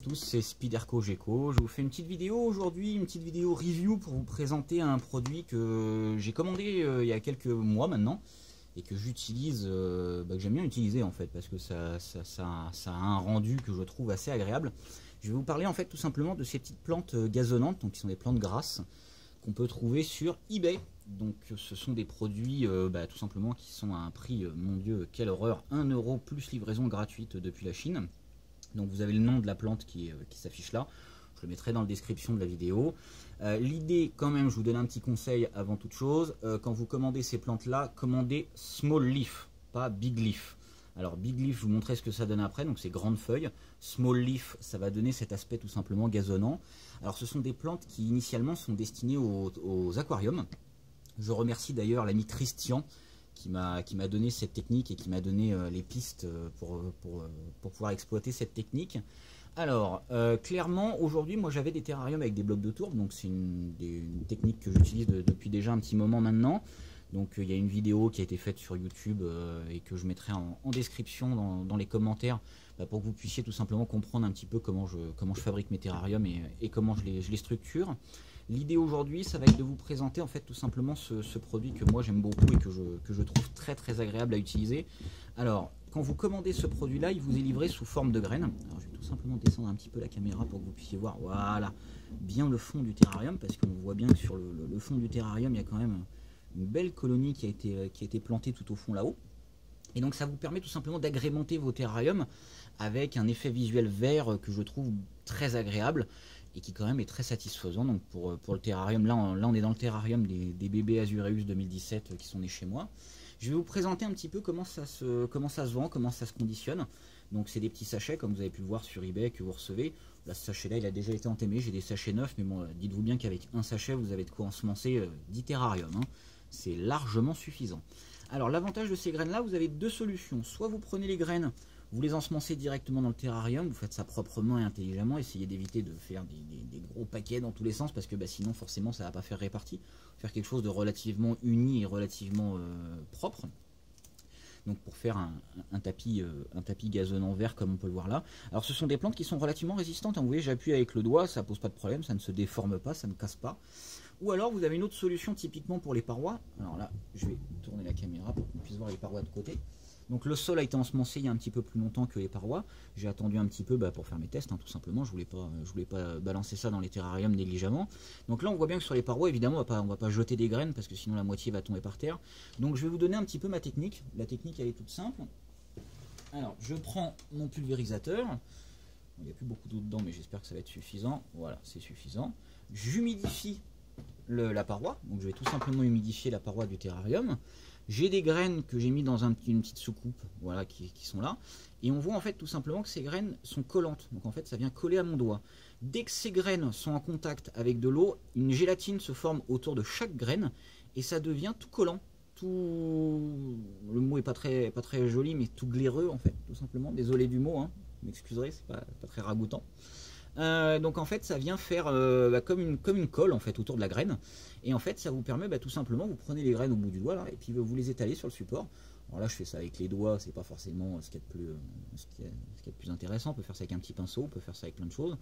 Tous, c'est Spiderco Gecko. Je vous fais une petite vidéo aujourd'hui, une petite vidéo review pour vous présenter un produit que j'ai commandé il y a quelques mois maintenant et que j'utilise, que j'aime bien utiliser en fait parce que ça a un rendu que je trouve assez agréable. Je vais vous parler en fait tout simplement de ces petites plantes gazonnantes, donc qui sont des plantes grasses qu'on peut trouver sur eBay. Donc ce sont des produits tout simplement qui sont à un prix, mon Dieu, quelle horreur, 1 € plus livraison gratuite depuis la Chine. Donc vous avez le nom de la plante qui s'affiche là, je le mettrai dans la description de la vidéo. L'idée quand même, je vous donne un petit conseil avant toute chose, quand vous commandez ces plantes là, commandez small leaf, pas big leaf. Alors big leaf, je vous montrerai ce que ça donne après, donc c'est grandes feuilles. Small leaf, ça va donner cet aspect tout simplement gazonnant. Alors ce sont des plantes qui initialement sont destinées aux aquariums. Je remercie d'ailleurs l'ami Christian qui m'a donné cette technique et qui m'a donné les pistes pour pouvoir exploiter cette technique. Alors, clairement, aujourd'hui, moi j'avais des terrariums avec des blocs de tourbe, donc c'est une technique que j'utilise depuis déjà un petit moment maintenant. Donc il y a une vidéo qui a été faite sur YouTube et que je mettrai en description dans les commentaires pour que vous puissiez tout simplement comprendre un petit peu comment je fabrique mes terrariums et comment je les structure. L'idée aujourd'hui, ça va être de vous présenter en fait tout simplement ce produit que moi j'aime beaucoup et que je trouve très très agréable à utiliser. Alors, quand vous commandez ce produit-là, il vous est livré sous forme de graines. Alors, je vais tout simplement descendre un petit peu la caméra pour que vous puissiez voir, voilà, bien le fond du terrarium, parce qu'on voit bien que sur le fond du terrarium, il y a quand même une belle colonie qui a été plantée tout au fond là-haut. Et donc ça vous permet tout simplement d'agrémenter vos terrariums avec un effet visuel vert que je trouve très agréable et qui quand même est très satisfaisant. Donc pour le terrarium, là on est dans le terrarium des bébés Azureus 2017 qui sont nés chez moi. Je vais vous présenter un petit peu comment ça se vend, comment ça se conditionne. Donc c'est des petits sachets comme vous avez pu le voir sur eBay que vous recevez. Là, ce sachet là il a déjà été entamé, j'ai des sachets neufs, mais bon, dites-vous bien qu'avec un sachet vous avez de quoi ensemencer 10 terrariums, hein. C'est largement suffisant. Alors l'avantage de ces graines là, vous avez deux solutions. Soit vous prenez les graines, vous les ensemencez directement dans le terrarium, vous faites ça proprement et intelligemment, essayez d'éviter de faire des gros paquets dans tous les sens parce que sinon forcément ça ne va pas faire répartie. Faire quelque chose de relativement uni et relativement propre. Donc pour faire un tapis gazonnant vert comme on peut le voir là. Alors ce sont des plantes qui sont relativement résistantes, hein. Vous voyez, j'appuie avec le doigt, ça pose pas de problème, ça ne se déforme pas, ça ne casse pas. Ou alors vous avez une autre solution typiquement pour les parois. Alors là, je vais tourner la caméra pour qu'on puisse voir les parois de côté. Donc le sol a été ensemencé il y a un petit peu plus longtemps que les parois. J'ai attendu un petit peu pour faire mes tests, hein, tout simplement. Je voulais pas balancer ça dans les terrariums négligemment. Donc là on voit bien que sur les parois, évidemment, on va pas jeter des graines parce que sinon la moitié va tomber par terre. Donc je vais vous donner un petit peu ma technique. La technique elle est toute simple. Alors je prends mon pulvérisateur. Il n'y a plus beaucoup d'eau dedans, mais j'espère que ça va être suffisant. Voilà, c'est suffisant. J'humidifie la paroi, donc je vais tout simplement humidifier la paroi du terrarium. J'ai des graines que j'ai mis dans une petite soucoupe, voilà, qui sont là, et on voit en fait tout simplement que ces graines sont collantes, donc en fait ça vient coller à mon doigt. Dès que ces graines sont en contact avec de l'eau, une gélatine se forme autour de chaque graine et ça devient tout collant, le mot est pas très joli, mais tout glaireux en fait, tout simplement. Désolé du mot, hein, vous m'excuserez, c'est pas très ragoûtant. Donc en fait ça vient faire comme une colle en fait autour de la graine, et en fait ça vous permet tout simplement, vous prenez les graines au bout du doigt là, et puis vous les étalez sur le support. Alors là je fais ça avec les doigts, c'est pas forcément ce qu'il y a de plus intéressant. On peut faire ça avec un petit pinceau, on peut faire ça avec plein de choses.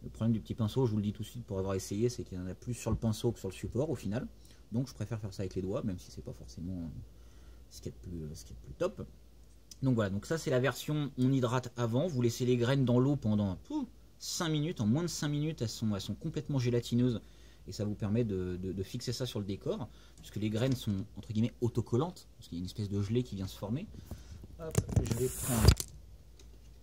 Le problème du petit pinceau, je vous le dis tout de suite pour avoir essayé, c'est qu'il y en a plus sur le pinceau que sur le support au final, donc je préfère faire ça avec les doigts, même si c'est pas forcément ce qu'il y a de plus top. Donc voilà, donc ça c'est la version on hydrate avant, vous laissez les graines dans l'eau pendant 5 minutes, en moins de 5 minutes, elles sont complètement gélatineuses et ça vous permet de fixer ça sur le décor, puisque les graines sont entre guillemets autocollantes, parce qu'il y a une espèce de gelée qui vient se former. Hop, je vais prendre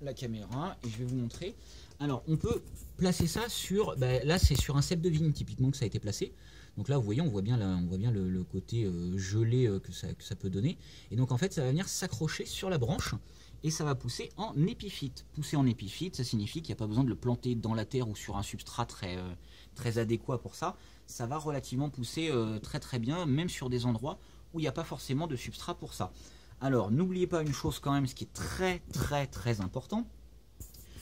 la caméra et je vais vous montrer. Alors on peut placer ça sur, là c'est sur un cep de vigne typiquement que ça a été placé. Donc là vous voyez, on voit bien le côté gelé que ça peut donner. Et donc en fait ça va venir s'accrocher sur la branche. Et ça va pousser en épiphyte. Pousser en épiphyte, ça signifie qu'il n'y a pas besoin de le planter dans la terre ou sur un substrat très adéquat pour ça. Ça va relativement pousser très bien, même sur des endroits où il n'y a pas forcément de substrat pour ça. Alors, n'oubliez pas une chose quand même, ce qui est très important.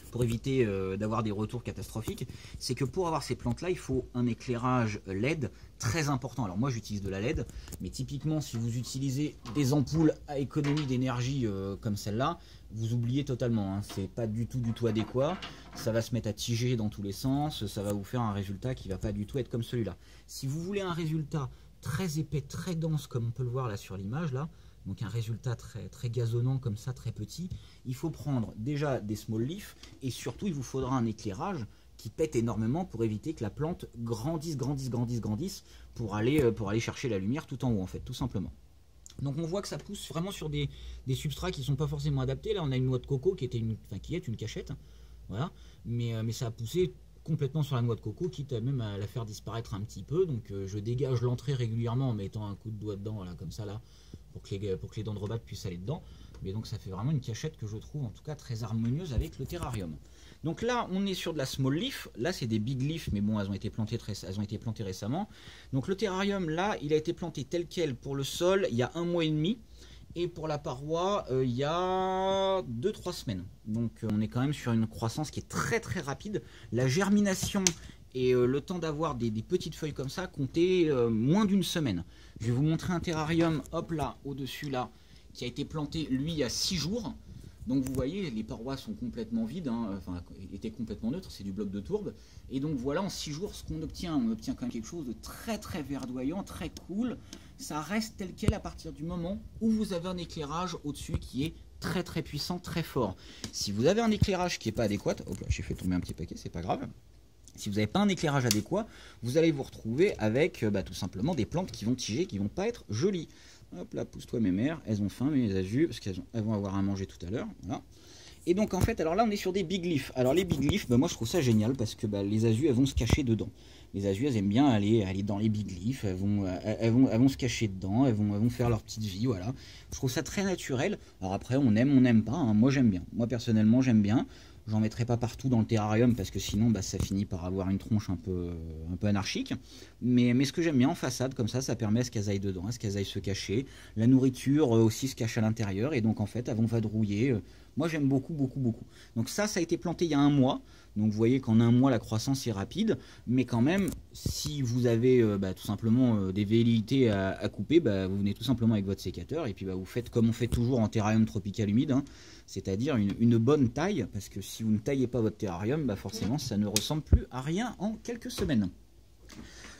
pour éviter d'avoir des retours catastrophiques, c'est que pour avoir ces plantes-là, il faut un éclairage LED très important. Alors moi j'utilise de la LED, mais typiquement si vous utilisez des ampoules à économie d'énergie comme celle-là, vous oubliez totalement, hein. C'est pas du tout adéquat, ça va se mettre à tiger dans tous les sens, ça va vous faire un résultat qui va pas du tout être comme celui-là. Si vous voulez un résultat très épais, très dense comme on peut le voir là sur l'image là, donc un résultat très gazonnant comme ça, très petit, il faut prendre déjà des small leaf et surtout il vous faudra un éclairage qui pète énormément pour éviter que la plante grandisse pour aller chercher la lumière tout en haut en fait, tout simplement. Donc on voit que ça pousse vraiment sur des substrats qui ne sont pas forcément adaptés. Là on a une noix de coco qui est une cachette, voilà, mais ça a poussé complètement sur la noix de coco, quitte à même à la faire disparaître un petit peu. Donc je dégage l'entrée régulièrement en mettant un coup de doigt dedans, voilà, comme ça là, pour que les dents de rebat puissent aller dedans. Mais donc ça fait vraiment une cachette que je trouve en tout cas très harmonieuse avec le terrarium. Donc là on est sur de la small leaf, là c'est des big leaf, mais bon elles ont été plantées récemment. Donc le terrarium là il a été planté tel quel pour le sol il y a 1 mois et demi. Et pour la paroi, il y a 2-3 semaines. Donc on est quand même sur une croissance qui est très rapide. La germination et le temps d'avoir des petites feuilles comme ça comptait moins d'une semaine. Je vais vous montrer un terrarium, hop là, au-dessus là, qui a été planté lui il y a 6 jours. Donc vous voyez, les parois sont complètement vides, hein, enfin étaient complètement neutres, c'est du bloc de tourbe. Et donc voilà, en 6 jours, ce qu'on obtient, on obtient quand même quelque chose de très verdoyant, très cool. Ça reste tel quel à partir du moment où vous avez un éclairage au-dessus qui est très puissant, très fort. Si vous avez un éclairage qui n'est pas adéquat, hop là, j'ai fait tomber un petit paquet, c'est pas grave. Si vous n'avez pas un éclairage adéquat, vous allez vous retrouver avec tout simplement des plantes qui vont tiger, qui vont pas être jolies. Hop là, pousse-toi mes mères, elles ont faim, mes azus, parce qu'elles vont avoir à manger tout à l'heure. Voilà. Et donc en fait, alors là on est sur des big leaf. Alors les big leaf, moi je trouve ça génial parce que les azus elles vont se cacher dedans. Les azus elles aiment bien aller dans les big leaf, elles vont se cacher dedans, elles vont faire leur petite vie, voilà. Je trouve ça très naturel. Alors après on n'aime pas, hein. Moi j'aime bien. Moi personnellement j'aime bien. J'en mettrai pas partout dans le terrarium parce que sinon ça finit par avoir une tronche un peu anarchique. Mais ce que j'aime bien en façade, comme ça permet à ce qu'elles aillent dedans, à ce qu'elles aillent se cacher. La nourriture aussi se cache à l'intérieur et donc en fait elles vont vadrouiller. Moi j'aime beaucoup. Donc ça a été planté il y a 1 mois. Donc vous voyez qu'en 1 mois la croissance est rapide. Mais quand même, si vous avez tout simplement des velléités à couper, vous venez tout simplement avec votre sécateur et puis vous faites comme on fait toujours en terrarium tropical humide, hein, c'est-à-dire une bonne taille, parce que si vous ne taillez pas votre terrarium, forcément ça ne ressemble plus à rien en quelques semaines.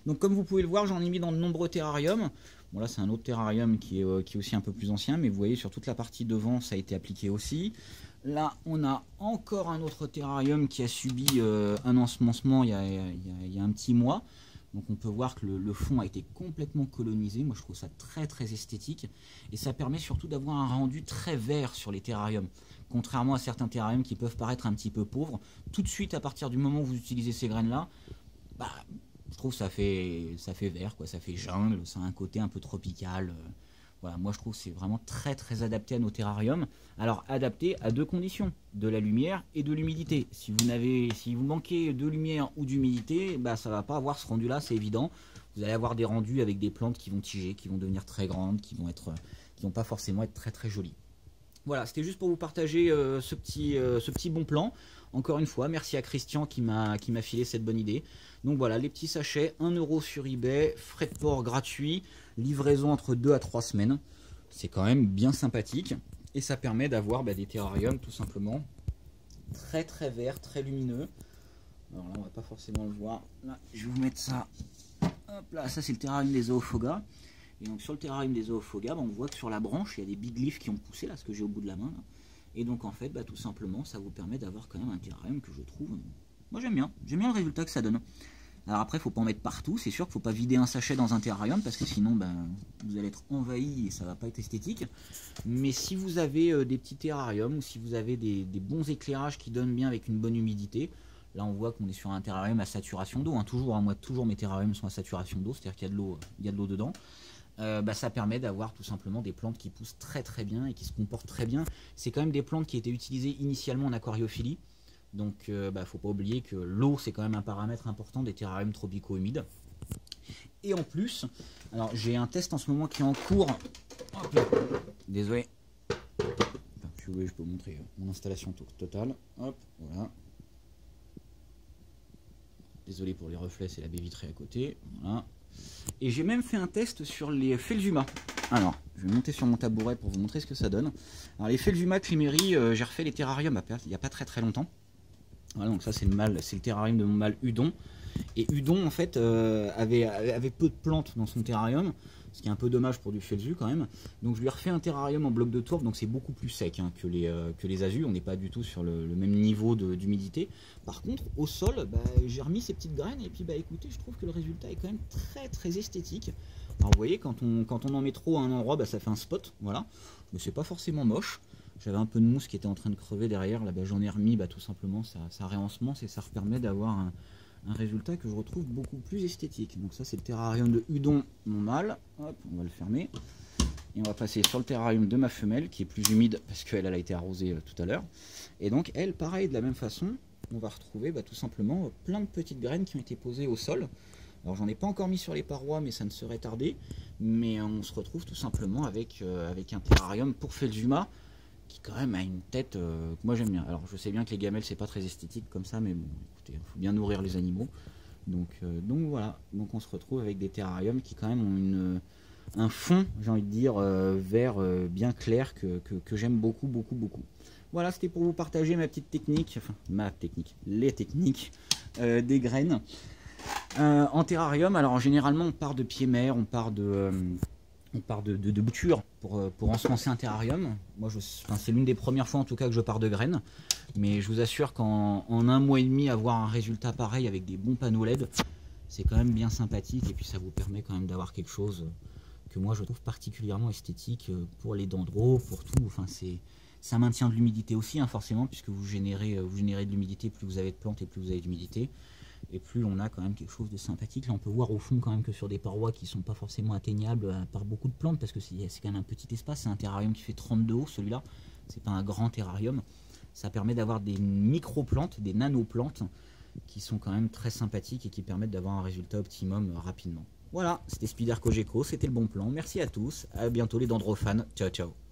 Donc comme vous pouvez le voir, j'en ai mis dans de nombreux terrariums. Bon là c'est un autre terrarium qui est aussi un peu plus ancien, mais vous voyez sur toute la partie devant ça a été appliqué aussi. Là on a encore un autre terrarium qui a subi un ensemencement il y a un petit mois. Donc on peut voir que le fond a été complètement colonisé. Moi je trouve ça très esthétique. Et ça permet surtout d'avoir un rendu très vert sur les terrariums. Contrairement à certains terrariums qui peuvent paraître un petit peu pauvres. Tout de suite à partir du moment où vous utilisez ces graines là, je trouve que ça fait vert, quoi, ça fait jungle, ça a un côté un peu tropical. Voilà, moi je trouve que c'est vraiment très adapté à nos terrariums. Alors adapté à 2 conditions, de la lumière et de l'humidité. Si vous manquez de lumière ou d'humidité, ça va pas avoir ce rendu là, c'est évident. Vous allez avoir des rendus avec des plantes qui vont tiger, qui vont devenir très grandes, qui vont pas forcément être très jolies. Voilà, c'était juste pour vous partager ce petit bon plan. Encore une fois, merci à Christian qui m'a filé cette bonne idée. Donc voilà, les petits sachets, 1 € sur eBay, frais de port gratuits, livraison entre 2 à 3 semaines. C'est quand même bien sympathique. Et ça permet d'avoir des terrariums tout simplement très verts, très lumineux. Alors là, on va pas forcément le voir. Là, je vais vous mettre ça. Hop là, ça c'est le terrarium des zoophogas. Et donc sur le terrarium des zoophogas, on voit que sur la branche, il y a des big leaves qui ont poussé, là, ce que j'ai au bout de la main. Là. Et donc en fait, tout simplement, ça vous permet d'avoir quand même un terrarium que je trouve... Moi j'aime bien le résultat que ça donne. Alors après, il ne faut pas en mettre partout, c'est sûr qu'il ne faut pas vider un sachet dans un terrarium, parce que sinon, vous allez être envahi et ça ne va pas être esthétique. Mais si vous avez des petits terrariums, ou si vous avez des bons éclairages qui donnent bien avec une bonne humidité, là on voit qu'on est sur un terrarium à saturation d'eau, hein, toujours mes terrariums sont à saturation d'eau, c'est-à-dire qu'il y a de l'eau dedans. Ça permet d'avoir tout simplement des plantes qui poussent très bien et qui se comportent très bien. C'est quand même des plantes qui étaient utilisées initialement en aquariophilie. Donc faut pas oublier que l'eau c'est quand même un paramètre important des terrariums tropicaux humides. Et en plus, alors j'ai un test en ce moment qui est en cours. Hop là. Désolé. Je oui, je peux vous montrer mon installation totale. Hop, voilà. Désolé pour les reflets, c'est la baie vitrée à côté. Voilà. Et j'ai même fait un test sur les Felzuma. Alors, je vais monter sur mon tabouret pour vous montrer ce que ça donne. Alors les Felzuma Climeri, j'ai refait les terrariums il n'y a pas très longtemps. Voilà, donc ça c'est le terrarium de mon mâle Udon. Et Udon en fait avait peu de plantes dans son terrarium, ce qui est un peu dommage pour du Felzu quand même. Donc je lui ai refait un terrarium en bloc de tourbe, donc c'est beaucoup plus sec hein, que les Azus. On n'est pas du tout sur le même niveau d'humidité. Par contre au sol, j'ai remis ces petites graines et puis écoutez, je trouve que le résultat est quand même très esthétique. Alors vous voyez, quand on en met trop à un endroit, ça fait un spot, voilà. Mais c'est pas forcément moche. J'avais un peu de mousse qui était en train de crever derrière, là j'en ai remis tout simplement, ça réensemence et ça permet d'avoir un résultat que je retrouve beaucoup plus esthétique. Donc ça c'est le terrarium de Udon, mon mâle. Hop, on va le fermer. Et on va passer sur le terrarium de ma femelle qui est plus humide parce qu'elle a été arrosée tout à l'heure. Et donc elle, pareil, de la même façon, on va retrouver tout simplement plein de petites graines qui ont été posées au sol. Alors j'en ai pas encore mis sur les parois, mais ça ne serait tardé. Mais on se retrouve tout simplement avec un terrarium pour Felzuma qui quand même a une tête que moi j'aime bien. Alors je sais bien que les gamelles c'est pas très esthétique comme ça, mais bon, écoutez, il faut bien nourrir les animaux. Donc voilà, donc on se retrouve avec des terrariums qui quand même ont un fond, j'ai envie de dire, vert bien clair que j'aime beaucoup. Voilà, c'était pour vous partager ma petite technique, les techniques des graines en terrarium. Alors généralement on part de pied mère, on part de bouture pour ensemencer un terrarium. Moi, c'est l'une des premières fois en tout cas que je pars de graines. Mais je vous assure qu'en un mois et demi, avoir un résultat pareil avec des bons panneaux LED, c'est quand même bien sympathique. Et puis ça vous permet quand même d'avoir quelque chose que moi je trouve particulièrement esthétique pour les dendros, pour tout. Enfin, ça maintient de l'humidité aussi, hein, forcément, puisque vous générez de l'humidité. Plus vous avez de plantes et plus vous avez d'humidité. Et plus on a quand même quelque chose de sympathique. Là on peut voir au fond quand même que sur des parois qui sont pas forcément atteignables par beaucoup de plantes, parce que c'est quand même un petit espace, c'est un terrarium qui fait 30 de haut, celui-là, c'est pas un grand terrarium. Ça permet d'avoir des micro-plantes, des nano-plantes, qui sont quand même très sympathiques et qui permettent d'avoir un résultat optimum rapidement. Voilà, c'était Spider Cogeco, c'était le bon plan. Merci à tous, à bientôt les dendrophanes, ciao ciao.